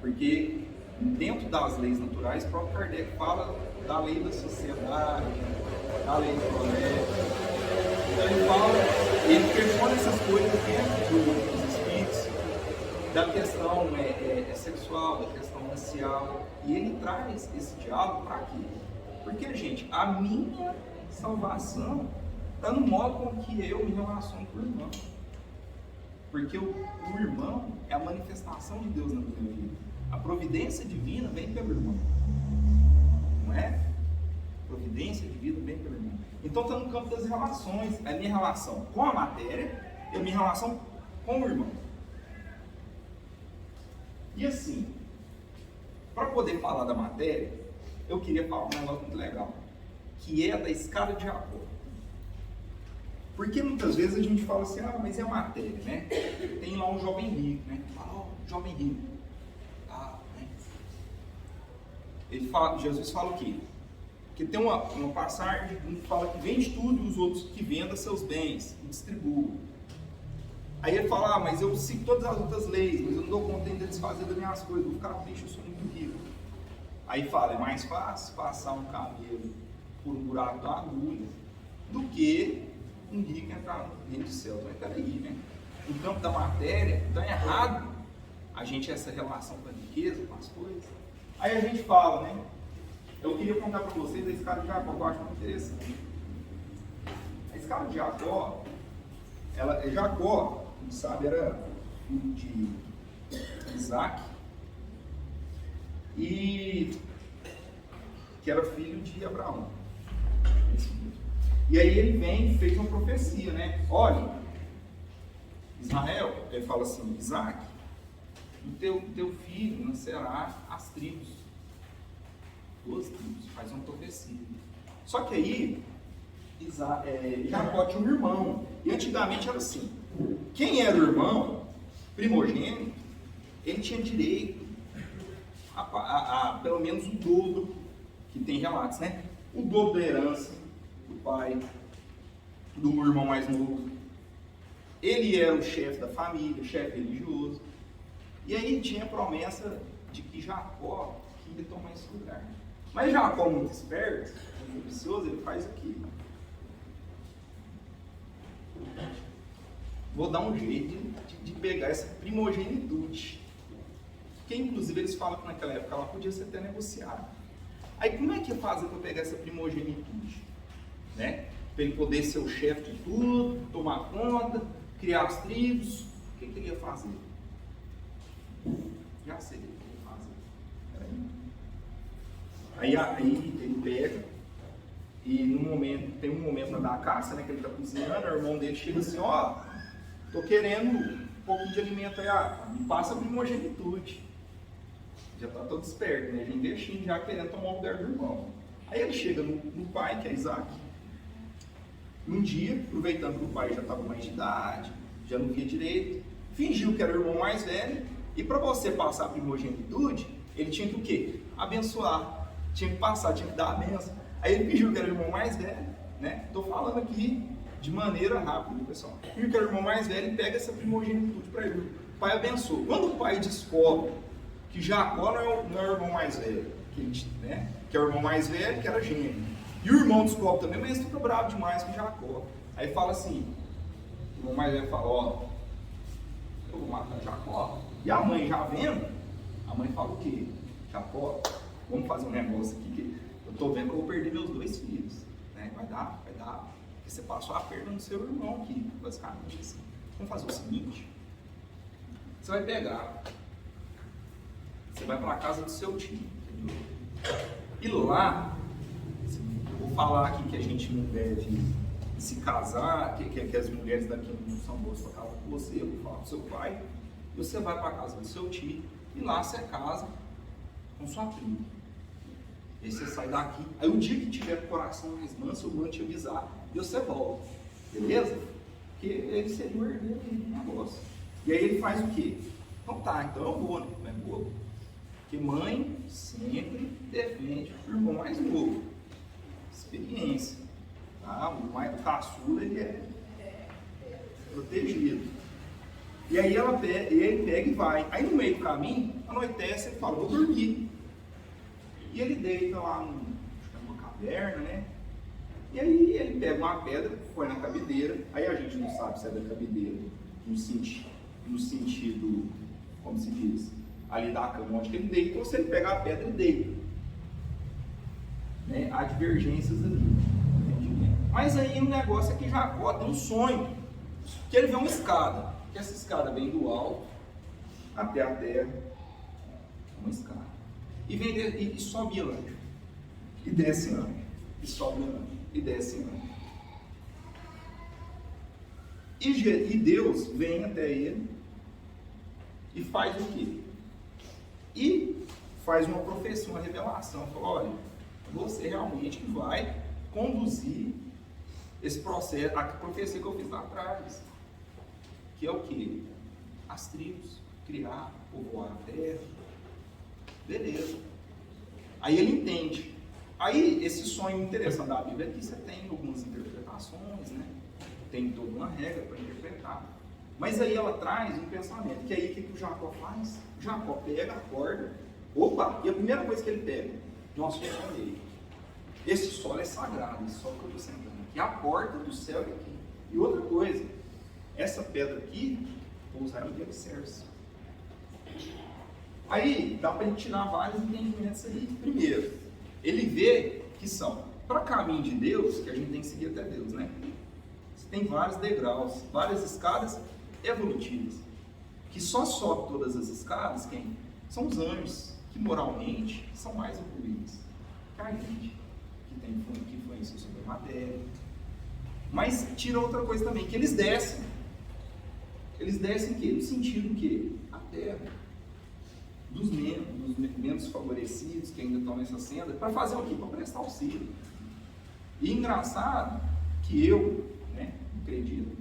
porque dentro das leis naturais, o próprio Kardec fala da lei da sociedade, da lei do progresso. Então ele fala, ele questiona essas coisas dentro dos espíritos, da questão sexual, da questão racial, e ele traz esse diálogo para quê? Porque, gente, a minha salvação está no modo com que eu me relaciono com o irmão. Porque o irmão é a manifestação de Deus na minha vida. A providência divina vem pelo irmão. Não é? providência de vida, bem pelo irmão. Então está no campo das relações, a minha relação com a matéria e a minha relação com o irmão. E assim, para poder falar da matéria, eu queria falar um negócio muito legal, que é da escada de Jacó. Porque muitas vezes a gente fala assim, mas é matéria, né? Tem lá um jovem rico, né? Jovem rico. Né? Jesus fala o quê? Que tem uma passagem que fala que vende tudo e os outros que vendam seus bens e distribuam. Aí ele fala, mas eu sigo todas as outras leis, mas eu não dou conta ainda de desfazer das minhas coisas, vou ficar triste, eu sou muito rico. Aí fala, é mais fácil passar um camelo por um buraco da agulha do que um rico entrar no reino do céu. Mas peraí, né? No campo da matéria, está errado a gente essa relação com a riqueza, com as coisas. Aí a gente fala, né? Eu queria contar para vocês a escada de Jacó, que eu acho muito interessante. A escada de Jacó, Jacó, sabe, era filho de Isaac, e que era filho de Abraão. E aí ele vem e fez uma profecia, né? Olha, Israel, ele fala assim, Isaac, o teu filho nascerá as tribos. 2 tribos, faz uma profecia. Só que aí, Jacó tinha um irmão. E antigamente era assim, quem era o irmão primogênito, ele tinha direito a pelo menos o dobro, que tem relatos, né? O dobro da herança do pai, do irmão mais novo. Ele era o chefe da família, chefe religioso. E aí tinha a promessa de que Jacó ia tomar esse lugar. Mas Jacó, muito esperto, muito ambicioso, ele faz aqui. Vou dar um jeito de pegar essa primogenitude. Que inclusive eles falam que naquela época ela podia ser até negociada. Aí como é que fazem para pegar essa primogenitude? Né? Para ele poder ser o chefe de tudo, tomar conta, criar as tribos. O que ele ia fazer? Já sei o que ele ia fazer. Aí ele pega e tem um momento da caça, né, que ele está cozinhando, o irmão dele chega assim, tô querendo um pouquinho de alimento aí, me passa a primogenitude. Já está todo esperto, né? Já investindo, já querendo tomar o lugar do irmão. Aí ele chega no pai, que é Isaac. Um dia, aproveitando que o pai já estava mais de idade, já não via direito, fingiu que era o irmão mais velho, e para você passar a primogenitude, ele tinha que o quê? Abençoar. Tinha que passar, tinha que dar a benção. Aí ele fingiu que era o irmão mais velho, né? Estou falando aqui de maneira rápida, pessoal. Fingiu que era o irmão mais velho e pega essa primogenitude para ele. O pai abençoa. Quando o pai descobre que Jacó não é o irmão mais velho, que é o irmão mais velho, que era gêmeo. E o irmão descobre também, mas ele fica bravo demais com Jacó. Aí fala assim, o irmão mais velho fala, eu vou matar Jacó. E a mãe já vendo, a mãe fala o quê? Jacó, vamos fazer um negócio aqui, que eu estou vendo que eu vou perder meus 2 filhos. Né? Vai dar. Porque você passou a perda no seu irmão aqui, basicamente assim. Vamos fazer o seguinte, você vai pegar, você vai para a casa do seu tio, entendeu? E lá, eu vou falar aqui que a gente não deve se casar, que as mulheres daqui não são boas para casar com você, eu vou falar com seu pai, e você vai para a casa do seu tio, e lá você casa com sua prima. E aí você sai daqui, aí o dia que tiver o coração mais manso, eu vou te avisar, e você volta, beleza? Porque ele seria o herdeiro do negócio. E aí ele faz o quê? Então tá, então eu vou, né? Não é bobo. Porque mãe sempre defende o irmão mais novo. Experiência. Tá? O caçula, ele é protegido. E aí ele pega e vai. Aí no meio do caminho, anoitece, ele fala, vou dormir. E ele deita lá numa caverna, né? E aí ele pega uma pedra, põe na cabideira. Aí a gente não sabe se é da cabideira no sentido, como se diz, ali da cama onde ele deita, ou se ele pega a pedra e deita. Né? Há divergências ali. Mas aí o negócio é que Jacó tem um sonho, que ele vê uma escada, que essa escada vem do alto até a terra, uma escada, e sobe anjo, e desce anjo. e sobe ano, e desce ano. E Deus vem até ele e faz o quê? E faz uma profecia, uma revelação. Fala, olha, você realmente que vai conduzir esse processo, a profecia que eu fiz lá atrás. Que é o quê? As tribos, criar, povoar a terra. Beleza. Aí ele entende. Aí esse sonho interessante da Bíblia é que você tem algumas interpretações, né? Tem toda uma regra para interpretar. Mas aí ela traz um pensamento, que aí o que o Jacó faz? O Jacó pega, acorda, opa, e a primeira coisa que ele pega, nossa, eu falei, esse solo é sagrado, esse solo que eu estou sentando aqui, a porta do céu é aqui. E outra coisa, essa pedra aqui, vou usar ela de alicerce. Aí dá para a gente tirar vários entendimentos aí. Primeiro, ele vê que são, para caminho de Deus, que a gente tem que seguir até Deus, né? Você tem vários degraus, várias escadas evolutivas, que só sobe todas as escadas, quem? São os anjos, que moralmente são mais evoluídos que a gente, que influencia sobre a matéria. Mas tira outra coisa também, que eles descem. Eles descem o quê? No sentido que a terra, dos menos favorecidos que ainda estão nessa senda, para fazer o quê? Para prestar auxílio. E engraçado que eu, né, acredito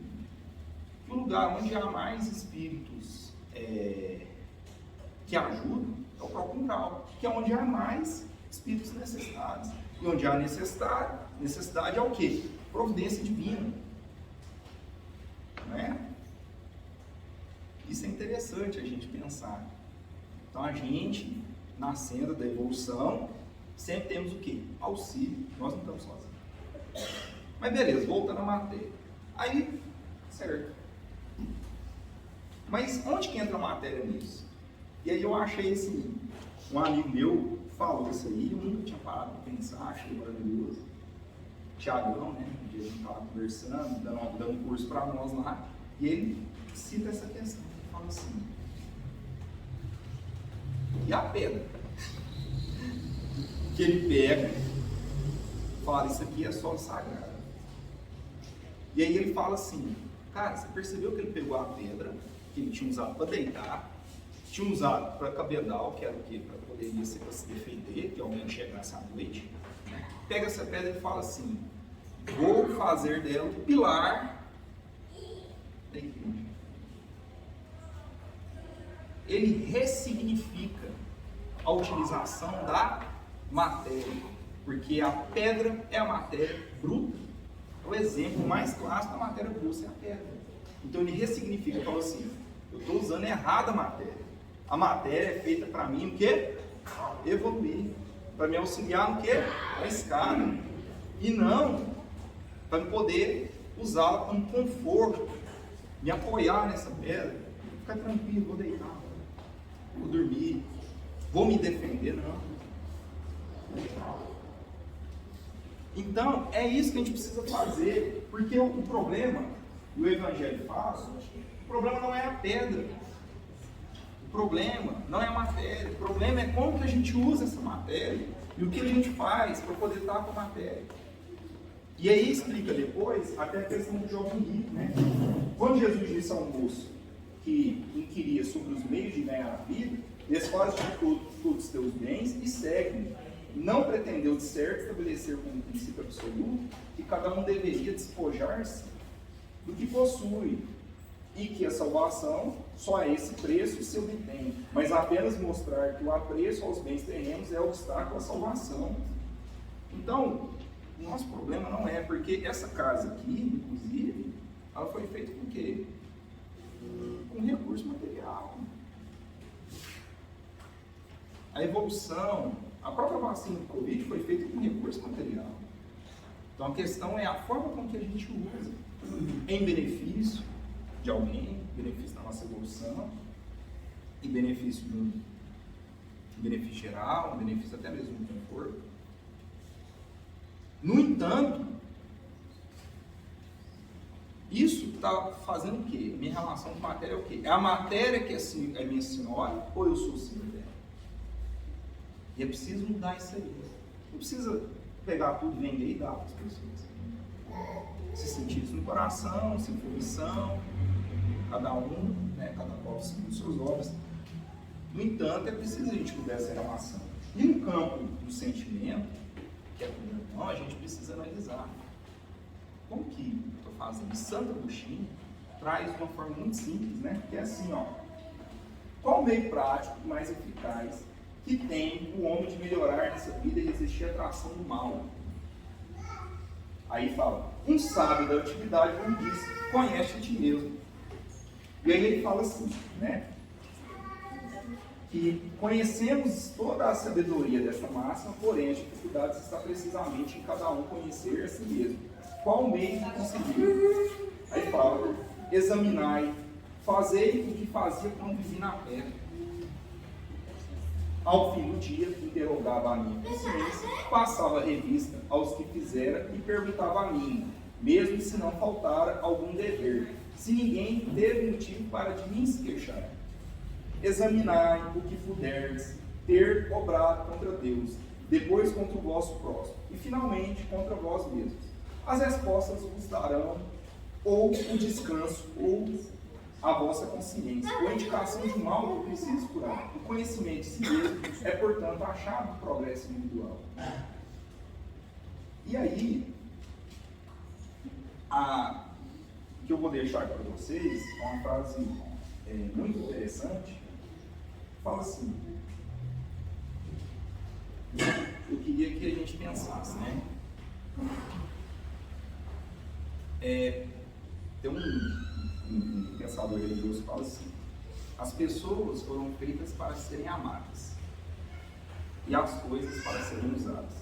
que o lugar onde há mais espíritos que ajudam é o próprio umbral, que é onde há mais espíritos necessitados. E onde há necessidade é o quê? Providência divina. Não é? Isso é interessante a gente pensar. Então a gente, na senda da evolução, sempre temos o quê? Auxílio. Nós não estamos sozinhos. Mas beleza, voltando à matéria. Aí, certo. Mas onde que entra a matéria nisso? E aí eu achei assim, um amigo meu falou isso aí, eu nunca tinha parado para pensar, achei maravilhoso. Tiagão, né? Um dia a gente estava conversando, dando um curso para nós lá, e ele cita essa questão, ele fala assim, e a pedra? Que ele pega, fala, isso aqui é solo sagrado. E aí ele fala assim, cara, você percebeu que ele pegou a pedra, que ele tinha usado para deitar, tinha usado para cabedal, que era o quê? Para poder ser para se defender, que alguém chegasse à noite. Pega essa pedra e fala assim, vou fazer dela um pilar da igreja. Ele ressignifica a utilização da matéria, porque a pedra é a matéria bruta. O exemplo mais clássico da matéria bruta é a pedra. Então ele ressignifica e fala assim, eu estou usando errado a matéria. A matéria é feita para mim o quê? Evoluir. Para me auxiliar no quê? A escada. E não para eu poder usá-la como conforto. Me apoiar nessa pedra. Ficar tranquilo, vou deitar. Vou dormir. Vou me defender, não. Então, é isso que a gente precisa fazer. Porque o problema, e o Evangelho fala, o problema não é a pedra. O problema não é a matéria. O problema é como que a gente usa essa matéria e o que a gente faz para poder estar com a matéria. E aí explica depois até a questão do jovem rico, né? Quando Jesus disse ao moço que inquiria sobre os meios de ganhar a vida, desfaz de todos os teus bens e segue-me. Não pretendeu de certo estabelecer como princípio absoluto que cada um deveria despojar-se do que possui e que a salvação só a esse preço se obtém, mas apenas mostrar que o apreço aos bens terrenos é obstáculo à salvação. Então, o nosso problema não é porque essa casa aqui, inclusive, ela foi feita com o quê? Com recurso material. A evolução, a própria vacina do Covid foi feita com recurso material. Então a questão é a forma com que a gente usa, em benefício de alguém, benefício da nossa evolução, em benefício benefício geral, em benefício até mesmo do conforto. No entanto, isso está fazendo o quê? Minha relação com matéria é o quê? É a matéria que é minha senhora ou eu sou senhor dela? E é preciso mudar isso aí. Não precisa pegar tudo, vender e dar para as pessoas. Se sentir isso no coração, se for missão, cada um, né, cada qual segundo suas obras. No entanto, é preciso a gente cuidar dessa relação. E no campo do sentimento, que é com o irmão, a gente precisa analisar. Como que estou fazendo? Santo Agostinho traz uma forma muito simples, né? Que é assim, ó. Qual o meio prático mais eficaz que tem o homem de melhorar nessa vida e resistir à atração do mal? Aí fala, um sábio da atividade, como disse, conhece a ti mesmo. E aí ele fala assim, né? Que conhecemos toda a sabedoria dessa máxima, porém a dificuldade está precisamente em cada um conhecer a si mesmo. Qual o meio de conseguir? Aí fala, examinai, fazei o que fazia quando vivi na terra. Ao fim do dia, interrogava a minha consciência, passava a revista aos que fizera e perguntava a mim, mesmo se não faltara algum dever, se ninguém teve motivo para de mim se queixar. Examinai o que puderdes ter obrado contra Deus, depois contra o vosso próximo, e finalmente contra vós mesmos. As respostas vos darão ou o descanso, ou a vossa consciência, ou a indicação de mal que eu preciso curar. O conhecimento de si mesmo é, portanto, a chave do progresso individual. E aí, o que eu vou deixar para vocês é uma frase muito interessante. Fala assim, eu queria que a gente pensasse, né? Tem um pensador religioso que fala assim, as pessoas foram feitas para serem amadas e as coisas para serem usadas.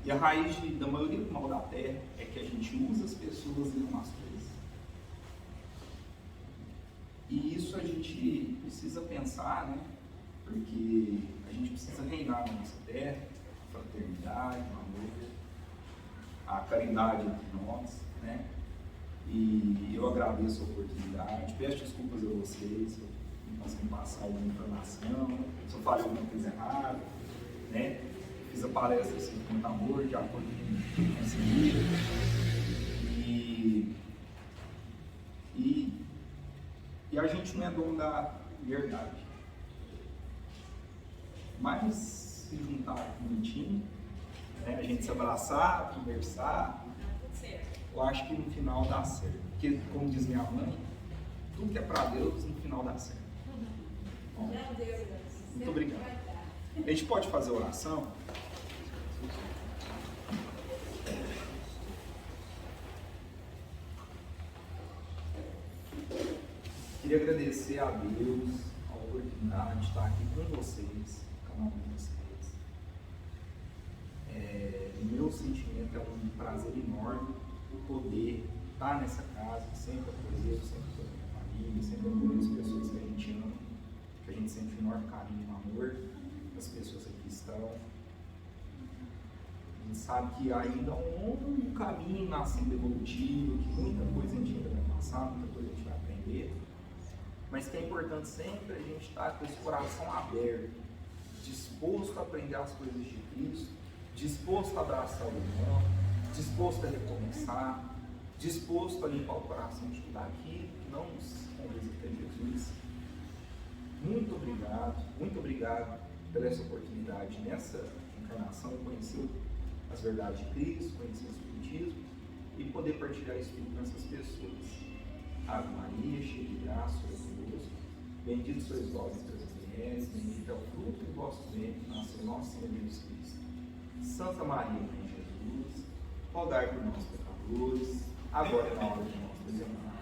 E a raiz da maioria do mal da terra é que a gente usa as pessoas e não as coisas. E isso a gente precisa pensar, né? Porque a gente precisa reinar na nossa terra, fraternidade, amor, a caridade entre nós, né? E eu agradeço a oportunidade, peço desculpas a vocês, se eu não consegui passar alguma informação, se eu falei alguma coisa errada, né? Fiz a palestra assim, com muito amor, de acordo com o que eu consegui. E a gente não é dono da verdade. Mas se juntar bonitinho, né? A gente se abraçar, conversar, eu acho que no final dá certo. Porque, como diz minha mãe, tudo que é para Deus, no final dá certo. Bom, muito obrigado. A gente pode fazer oração? Queria agradecer a Deus a oportunidade de estar aqui com vocês, cada um de vocês. O meu sentimento é um prazer enorme poder estar nessa casa, sempre acolher, sempre acolher a família, sempre acolher as pessoas que a gente ama, que a gente sente o maior carinho e amor das pessoas que aqui estão. A gente sabe que ainda é um longo caminho na senda evolutiva, que muita coisa a gente ainda vai passar, muita coisa a gente vai aprender, mas que é importante sempre a gente estar com esse coração aberto, disposto a aprender as coisas de Cristo, disposto a abraçar o irmão, disposto a recomeçar, disposto a limpar o coração de tudo aquilo que não nos conduz até Jesus. Muito obrigado pela essa oportunidade nessa encarnação, conhecer as verdades de Cristo, conhecer o Espiritismo e poder partilhar isso tudo com essas pessoas. Ave Maria, cheia de graça, o Senhor é convosco. Bendito sois vós entre as mulheres, bendito é o fruto do vosso ventre, nasceu nosso Senhor Jesus Cristo. Santa Maria, Mãe de Jesus, rogai por nós pecadores, agora e na hora de nossa morte.